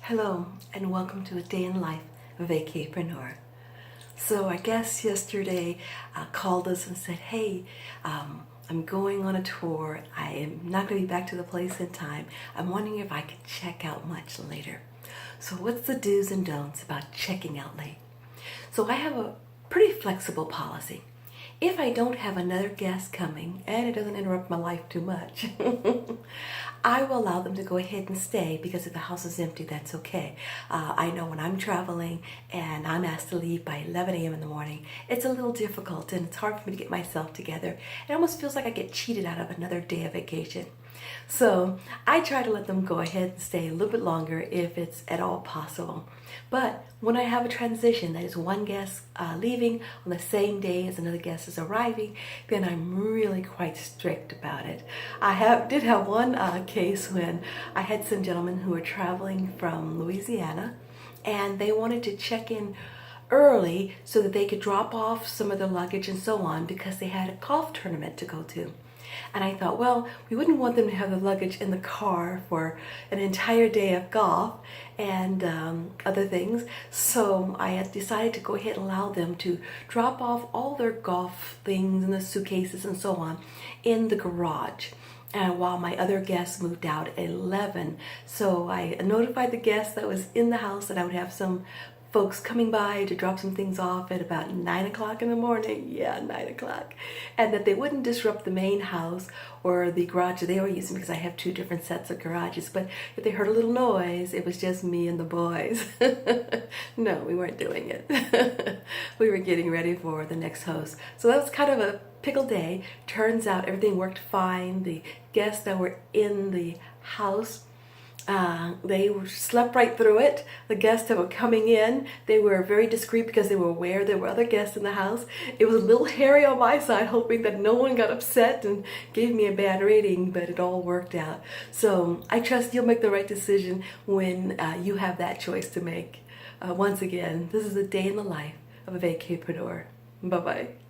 Hello and welcome to a day in life of VacaPreneur. So our guest yesterday called us and said, hey, I'm going on a tour. I am not going to be back to the place in time. I'm wondering if I could check out much later. So what's the do's and don'ts about checking out late? So I have a pretty flexible policy. If I don't have another guest coming and it doesn't interrupt my life too much, I will allow them to go ahead and stay, because if the house is empty, that's okay. I know when I'm traveling and I'm asked to leave by 11 a.m. in the morning, it's a little difficult and it's hard for me to get myself together. It almost feels like I get cheated out of another day of vacation. So I try to let them go ahead and stay a little bit longer if it's at all possible. But when I have a transition, that is one guest leaving on the same day as another guest is arriving, then I'm really quite strict about it. I did have one case when I had some gentlemen who were traveling from Louisiana, and they wanted to check in early so that they could drop off some of their luggage and so on, because they had a golf tournament to go to. And I thought, well, we wouldn't want them to have the luggage in the car for an entire day of golf and other things. So I had decided to go ahead and allow them to drop off all their golf things and the suitcases and so on in the garage. And while my other guests moved out at 11. So I notified the guests that was in the house that I would have some folks coming by to drop some things off at about 9 o'clock in the morning. Yeah, 9 o'clock. And that they wouldn't disrupt the main house or the garage that they were using, because I have two different sets of garages. But if they heard a little noise, it was just me and the boys. No, we weren't doing it. We were getting ready for the next host. So that was kind of a pickle day. Turns out everything worked fine. The guests that were in the house, they slept right through it. The guests that were coming in, they were very discreet because they were aware there were other guests in the house. It was a little hairy on my side, hoping that no one got upset and gave me a bad rating, but it all worked out. So I trust you'll make the right decision when you have that choice to make. Once again, this is a day in the life of a VacaPreneur. Bye-bye.